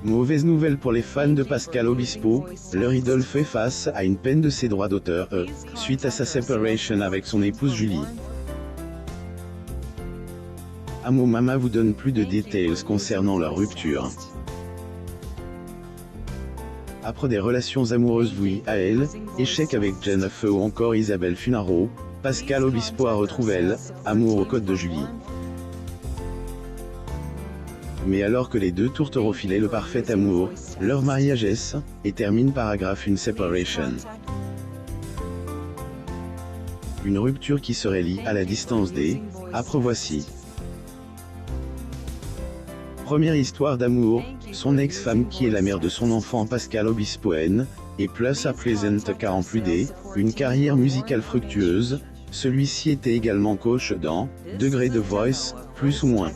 Mauvaise nouvelle pour les fans de Pascal Obispo, leur idole fait face à une peine de ses droits d'auteur, suite à sa séparation avec son épouse Julie. Amo Mama vous donne plus de détails concernant leur rupture. Après des relations amoureuses vouées à elle, échec avec Jennifer ou encore Isabelle Funaro, Pascal Obispo a retrouvé elle, amour aux côtes de Julie. Mais alors que les deux tourtereaux filaient le parfait amour, leur mariage est, et termine paragraphe une separation. Une rupture qui serait liée à la distance des, après voici. Première histoire d'amour, son ex-femme qui est la mère de son enfant Pascal Obispo N, et plus à présent car en plus des, une carrière musicale fructueuse, celui-ci était également coach dans, Degré de Voice, plus ou moins.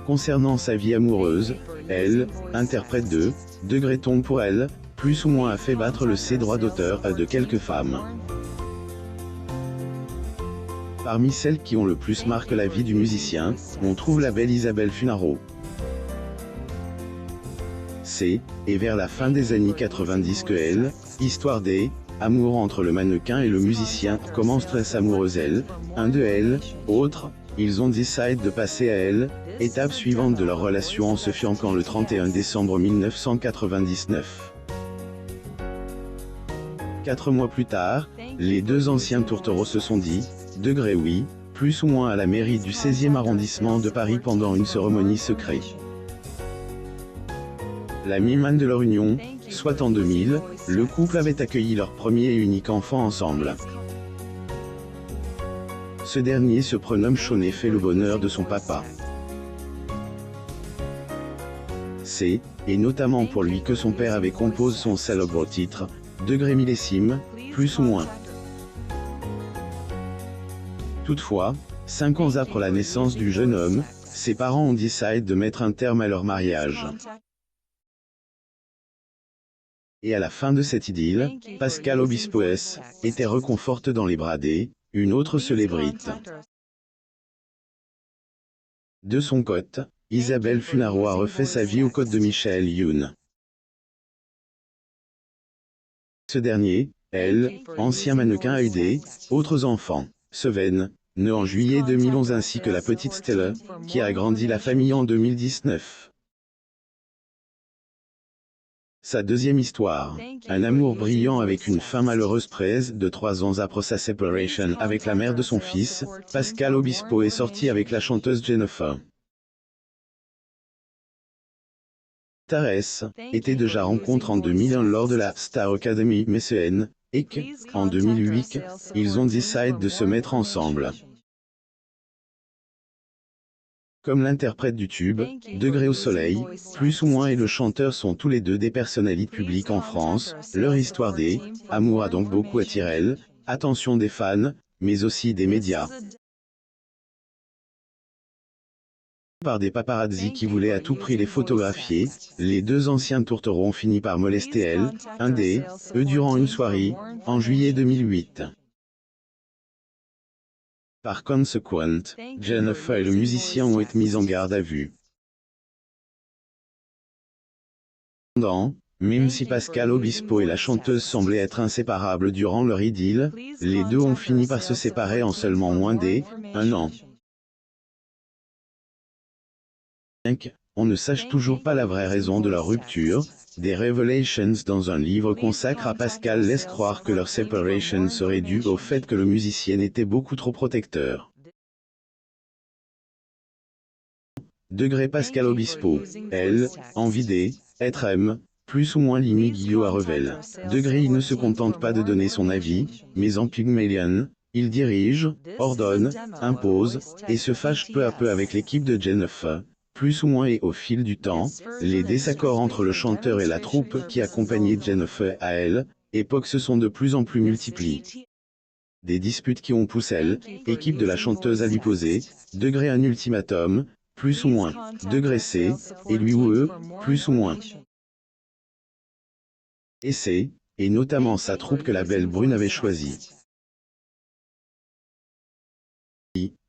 Concernant sa vie amoureuse, elle, interprète de, Degré tombe pour elle, plus ou moins a fait battre le ses droits d'auteur de quelques femmes. Parmi celles qui ont le plus marqué la vie du musicien, on trouve la belle Isabelle Funaro. C'est, et vers la fin des années 90 que elle, histoire des, amour entre le mannequin et le musicien, commence très amoureuse elle, un de elle, autre, ils ont décidé de passer à elle, étape suivante de leur relation en se fiançant le 31 décembre 1999. 4 mois plus tard, les deux anciens tourtereaux se sont dit, Degré oui, plus ou moins à la mairie du 16e arrondissement de Paris pendant une cérémonie secrète. La mi-man de leur union, soit en 2000, le couple avait accueilli leur premier et unique enfant ensemble. Ce dernier se prénomme Sean et fait le bonheur de son papa. C'est, et notamment pour lui que son père avait composé son célèbre titre, Degré millésime, plus ou moins. Toutefois, 5 ans après la naissance du jeune homme, ses parents ont décidé de mettre un terme à leur mariage. Et à la fin de cette idylle, Pascal Obispo était reconforté dans les bras des, une autre célébrité. De son côté, Isabelle Funaro a refait sa vie aux côtés de Michael Youn. Ce dernier, elle, ancien mannequin a eu des, autres enfants, Seven, né en juillet 2011 ainsi que la petite Stella, qui a agrandi la famille en 2019. Sa deuxième histoire, un amour brillant avec une femme malheureuse près de 3 ans après sa séparation avec la mère de son fils, Pascal Obispo est sorti avec la chanteuse Jennifer. Tarès était déjà rencontré en 2001 lors de la Star Academy mécéenne, et que, en 2008, ils ont décidé de se mettre ensemble. Comme l'interprète du tube, Degré au soleil, plus ou moins et le chanteur sont tous les deux des personnalités publiques en France, leur histoire des, amour a donc beaucoup attiré l'attention des fans, mais aussi des médias. Par des paparazzi qui voulaient à tout prix les photographier, les deux anciens tourtereaux ont fini par molester elle, un des, eux durant une soirée, en juillet 2008. Par conséquent, Jennifer et le musicien ont été mis en garde à vue. Cependant, même si Pascal Obispo et la chanteuse semblaient être inséparables durant leur idylle, les deux ont fini par se séparer en seulement moins d'1 an. Bien qu'on ne sache toujours pas la vraie raison de leur rupture, des Revelations dans un livre consacré à Pascal laissent croire que leur séparation serait due au fait que le musicien était beaucoup trop protecteur. Degré Pascal Obispo, elle, envie des, être aime, plus ou moins Lini Guillot à Revel. Degré il ne se contente pas de donner son avis, mais en Pygmalion, il dirige, ordonne, impose, et se fâche peu à peu avec l'équipe de Jennifer. Plus ou moins et au fil du temps, les désaccords entre le chanteur et la troupe qui accompagnait Jennifer à elle, époque se sont de plus en plus multipliés. Des disputes qui ont poussé elle, équipe de la chanteuse à lui poser, Degré un ultimatum, plus ou moins, Degré C, et lui ou eux, plus ou moins. Et c'est, et notamment sa troupe que la belle brune avait choisi.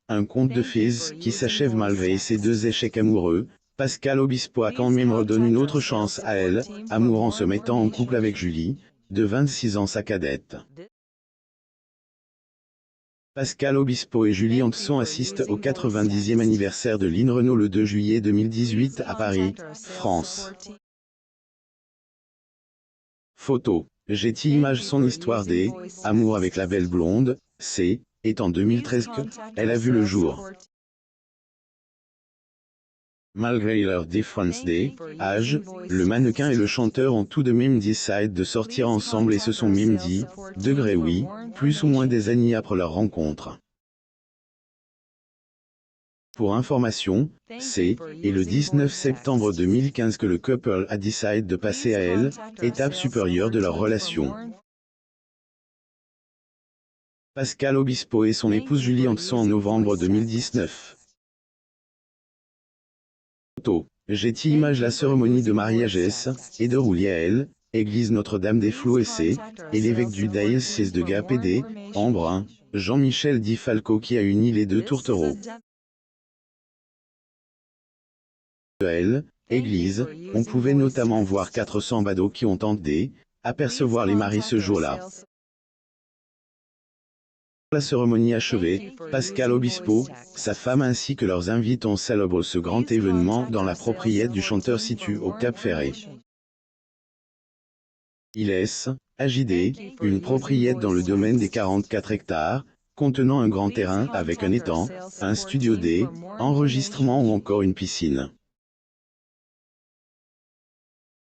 Un conte de fées qui s'achève malgré ses deux échecs amoureux, Pascal Obispo a quand même redonné une autre chance à elle, amour en se mettant en couple avec Julie, de 26 ans sa cadette. Pascal Obispo et Julie Antson assistent au 90e anniversaire de Lynn Renault le 2 juillet 2018 à Paris, France. Photo. Getty Images. Son histoire des amours avec la belle blonde, est en 2013 qu'elle a vu le jour. Malgré leur différence d'âge, le mannequin et le chanteur ont tout de même décidé de sortir ensemble et se sont même dit, oui, plus ou moins des années après leur rencontre. Pour information, c'est le 19 septembre 2015 que le couple a décidé de passer à l'étape supérieure de leur relation. Pascal Obispo et son épouse Julie Antson en novembre 2019. Photo. Getty Images. La cérémonie de mariage est déroulée à église Notre-Dame des Flots et l'évêque du diocèse de Gap et Embrun, Jean-Michel Di Falco qui a uni les deux tourtereaux. Église, on pouvait notamment voir 400 badauds qui ont tenté d'apercevoir les maris ce jour-là. La cérémonie achevée, Pascal Obispo, sa femme ainsi que leurs invités célèbrent ce grand événement dans la propriété du chanteur située au Cap Ferret. Il est AJD, une propriété dans le domaine des 44 hectares, contenant un grand terrain avec un étang, un studio d'enregistrement ou encore une piscine.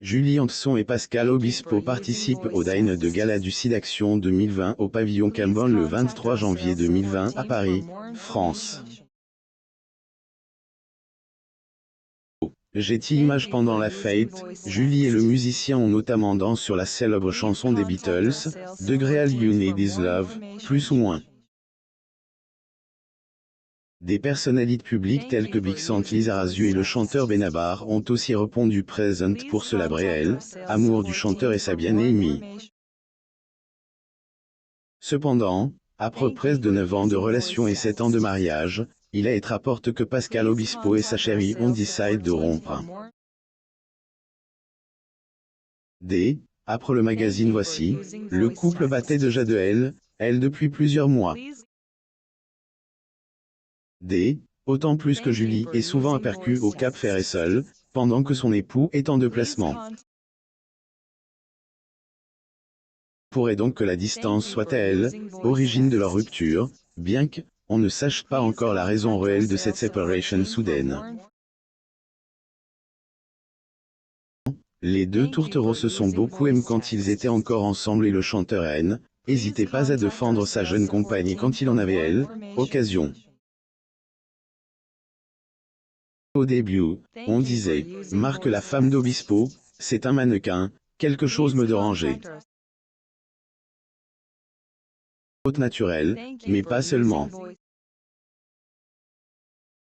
Julie Antson et Pascal Obispo participent au Dîner de Gala du SIDAction 2020 au pavillon Cambon le 23 janvier 2020 à Paris, France. Getty Images. Pendant la fête, Julie et le musicien ont notamment dansé sur la célèbre chanson des Beatles, All You Need Is Love, plus ou moins. Des personnalités publiques telles que Big Saint Lizarazu et le chanteur Benabar ont aussi répondu présent pour célébrer l'amour du chanteur et sa bien-aimée. Cependant, après près de 9 ans de relation et 7 ans de mariage, il rapporte que Pascal Obispo et sa chérie ont décidé de rompre. Après le magazine Voici, le couple battait déjà de elle depuis plusieurs mois. Autant plus que Julie est souvent aperçue au Cap Ferret seule, pendant que son époux est en déplacement. Pourrait donc que la distance soit à origine de leur rupture, bien qu'on ne sache pas encore la raison réelle de cette séparation soudaine. Les deux tourtereaux se sont beaucoup aimés quand ils étaient encore ensemble et le chanteur n'hésitait pas à défendre sa jeune compagne quand il en avait occasion. Au début, on disait, Marc la femme d'Obispo, c'est un mannequin, quelque chose me dérangeait. Haute naturelle, mais pas seulement.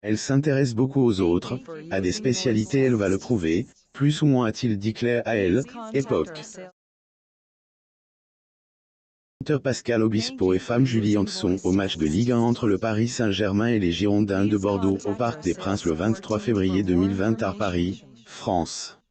Elle s'intéresse beaucoup aux autres, à des spécialités elle va le prouver, plus ou moins a-t-il déclaré à époque. Chanteur Pascal Obispo et femme Julie Antson au match de Ligue 1 entre le Paris Saint-Germain et les Girondins de Bordeaux au Parc des Princes le 23 février 2020 à Paris, France.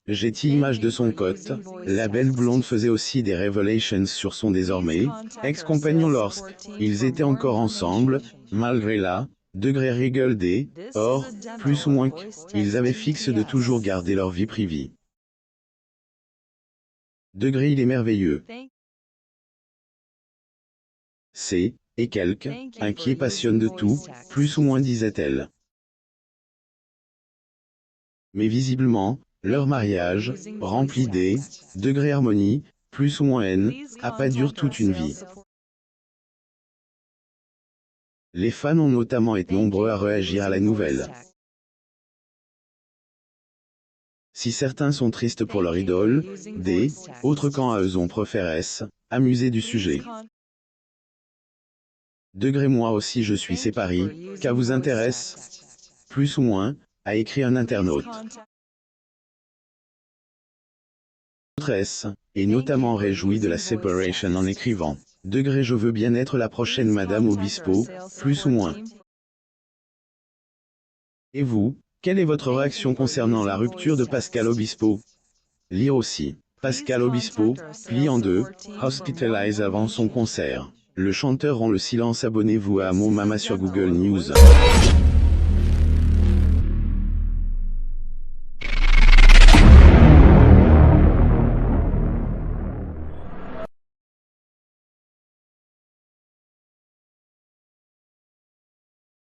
Getty Images. De son côté, la belle blonde faisait aussi des révélations sur son désormais ex-compagnon lorsqu'ils étaient encore ensemble, malgré la règle des or, plus ou moins qu'ils avaient fixe de toujours garder leur vie privée. Il est merveilleux. Et un qui passionne de tout, plus ou moins disait-elle. Mais visiblement, leur mariage, rempli des harmonie, plus ou moins a pas duré toute une vie. Les fans ont notamment été nombreux à réagir à la nouvelle. Si certains sont tristes pour leur idole, autres quand à eux ont préféré amuser du sujet. Moi aussi je suis séparé, qu'à vous intéresse, plus ou moins, a écrit un internaute. Et notamment réjoui de la séparation en écrivant, je veux bien être la prochaine Madame Obispo, plus ou moins. Et vous, quelle est votre réaction concernant la rupture de Pascal Obispo? Lire aussi. Pascal Obispo, plié en deux, hospitalisé avant son concert. Le chanteur rend le silence. Abonnez-vous à Mon Mama sur Google News.